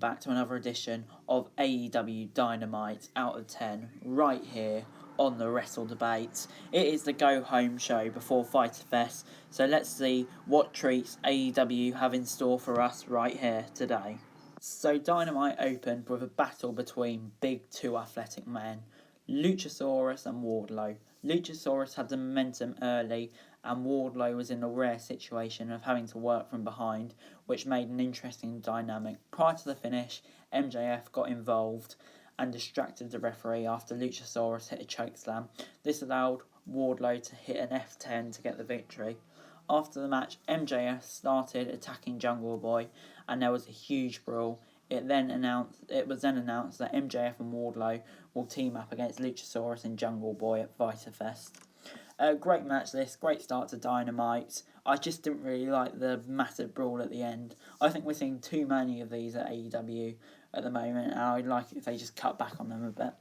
back to another edition of AEW Dynamite Out of 10 right here on the Wrestle Debate. It is the go-home show before Fyter Fest, so let's see what treats AEW have in store for us right here today. So Dynamite opened with a battle between big two athletic men, Luchasaurus and Wardlow. Luchasaurus had the momentum early, and Wardlow was in a rare situation of having to work from behind, which made an interesting dynamic. Prior to the finish, MJF got involved and distracted the referee after Luchasaurus hit a chokeslam. This allowed Wardlow to hit an F10 to get the victory. After the match, MJF started attacking Jungle Boy, and there was a huge brawl. It was then announced that MJF and Wardlow will team up against Luchasaurus and Jungle Boy at Fyter Fest. Great match this, great start to Dynamite. I just didn't really like the massive brawl at the end. I think we're seeing too many of these at AEW at the moment, and I'd like it if they just cut back on them a bit.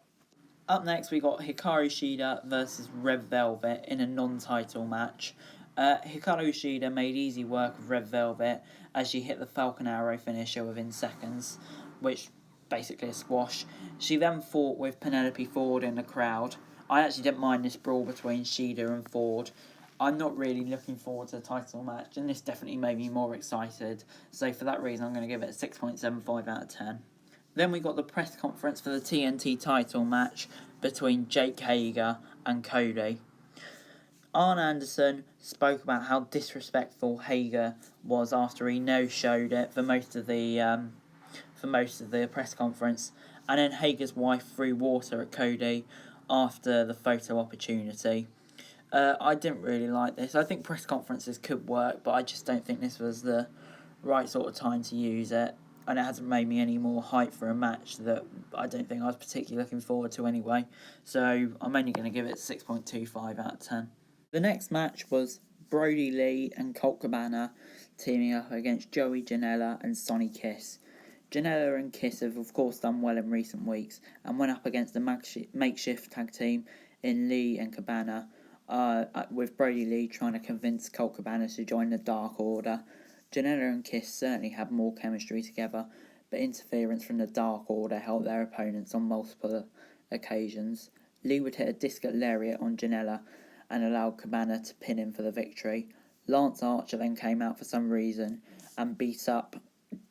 Up next, we got Hikari Shiina versus Red Velvet in a non-title match. Hikari Shiina made easy work of Red Velvet as she hit the Falcon Arrow finisher within seconds, which basically a squash. She then fought with Penelope Ford in the crowd. I actually didn't mind this brawl between Shiina and Ford. I'm not really looking forward to the title match, and this definitely made me more excited. So for that reason, I'm going to give it a 6.75 out of 10. Then we got the press conference for the TNT title match between Jake Hager and Cody. Arn Anderson spoke about how disrespectful Hager was after he no-showed it for most of the press conference, and then Hager's wife threw water at Cody after the photo opportunity. I didn't really like this. I think press conferences could work, but I just don't think this was the right sort of time to use it, and it hasn't made me any more hype for a match that I don't think I was particularly looking forward to anyway. So I'm only going to give it 6.25 out of 10. The next match was Brody Lee and Colt Cabana teaming up against Joey Janela and Sonny Kiss. Janela and Kiss have of course done well in recent weeks and went up against the makeshift tag team in Lee and Cabana, with Brody Lee trying to convince Colt Cabana to join the Dark Order. Janela and Kiss certainly had more chemistry together, but interference from the Dark Order helped their opponents on multiple occasions. Lee would hit a discus lariat on Janela and allowed Cabana to pin him for the victory. Lance Archer then came out for some reason and beat up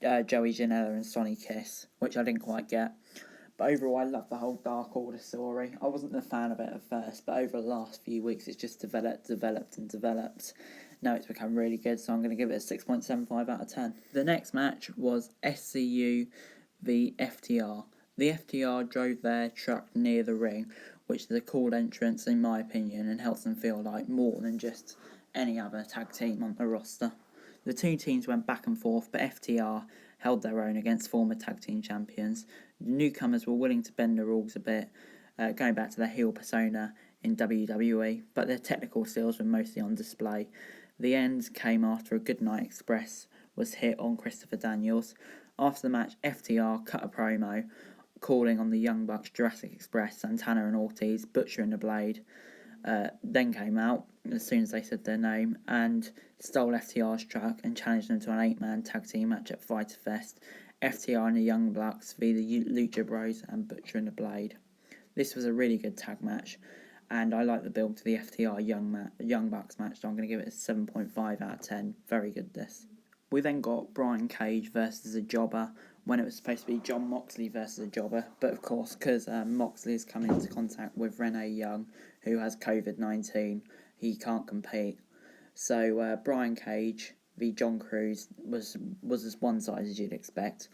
Joey Janela and Sonny Kiss, which I didn't quite get. But overall, I love the whole Dark Order story. I wasn't a fan of it at first, but over the last few weeks, it's just developed. Now it's become really good, so I'm going to give it a 6.75 out of 10. The next match was SCU v FTR. The FTR drove their truck near the ring, which is a cool entrance in my opinion and helps them feel like more than just any other tag team on the roster. The two teams went back and forth, but FTR held their own against former tag team champions. The newcomers were willing to bend the rules a bit, going back to their heel persona in WWE, but their technical skills were mostly on display. The end came after a Goodnight Express was hit on Christopher Daniels. After the match, FTR cut a promo calling on the Young Bucks, Jurassic Express, Santana and Ortiz, Butcher and the Blade, then came out as soon as they said their name and stole FTR's truck and challenged them to an 8-man tag team match at Fyter Fest. FTR and the Young Bucks v the Lucha Bros and Butcher and the Blade. This was a really good tag match, and I like the build to the FTR Young Bucks match, so I'm going to give it a 7.5 out of 10. Very good this. We then got Brian Cage versus a jobber when it was supposed to be John Moxley versus a jobber, but of course, because Moxley is coming into contact with Renee Young, who has COVID-19, he can't compete. So Brian Cage v John Cruz was as one-sided as you'd expect.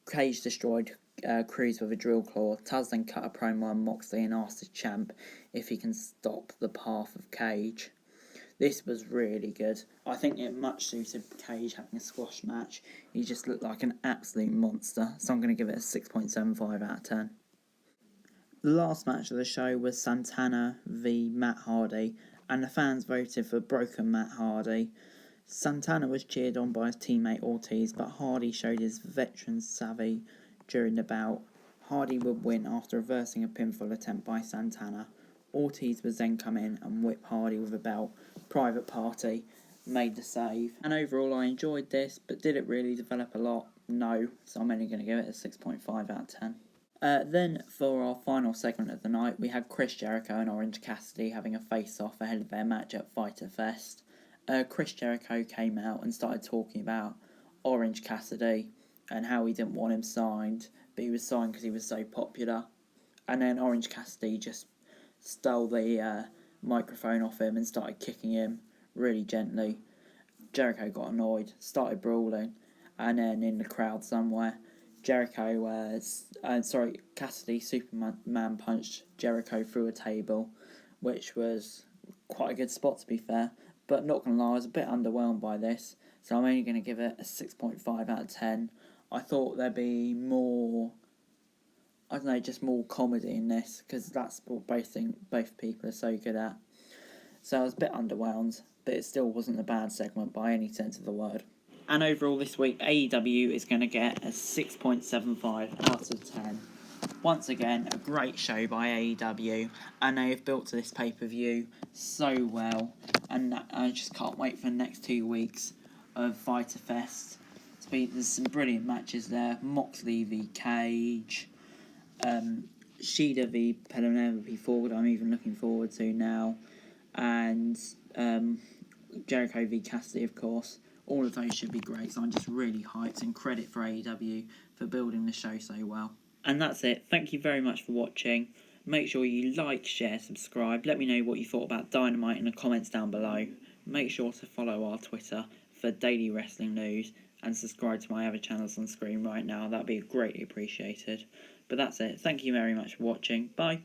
Cage destroyed Cruz with a drill claw. Taz then cut a promo on Moxley and asked the champ if he can stop the path of Cage. This was really good. I think it much suited Cage having a squash match. He just looked like an absolute monster, so I'm going to give it a 6.75 out of 10. The last match of the show was Santana v Matt Hardy, and the fans voted for broken Matt Hardy. Santana was cheered on by his teammate Ortiz, but Hardy showed his veteran savvy during the bout. Hardy would win after reversing a pinfall attempt by Santana. Ortiz was then come in and whip Hardy with a belt. Private Party made the save. And overall I enjoyed this, but did it really develop a lot? No, so I'm only going to give it a 6.5 out of 10. Then, for our final segment of the night, we had Chris Jericho and Orange Cassidy having a face-off ahead of their match at Fyter Fest. Chris Jericho came out and started talking about Orange Cassidy and how he didn't want him signed, but he was signed because he was so popular. And then Orange Cassidy just stole the microphone off him and started kicking him really gently. Jericho got annoyed, started brawling, and then in the crowd somewhere, Cassidy Superman punched Jericho through a table, which was quite a good spot to be fair, but not gonna lie, I was a bit underwhelmed by this, so I'm only gonna give it a 6.5 out of 10. I thought there'd be more, I don't know, just more comedy in this, because that's what both people are so good at. So I was a bit underwhelmed, but it still wasn't a bad segment by any sense of the word. And overall this week, AEW is going to get a 6.75 out of 10. Once again, a great show by AEW, and they have built to this pay-per-view so well, and I just can't wait for the next 2 weeks of Fyter Fest. There's some brilliant matches there. Moxley v Cage, Shida v Penelope Ford, I'm even looking forward to now, and Jericho v Cassidy, of course. All of those should be great, so I'm just really hyped, and credit for AEW for building the show so well. And that's it. Thank you very much for watching. Make sure you like, share, subscribe. Let me know what you thought about Dynamite in the comments down below. Make sure to follow our Twitter for daily wrestling news, and subscribe to my other channels on screen right now. That'd be greatly appreciated. But that's it. Thank you very much for watching. Bye.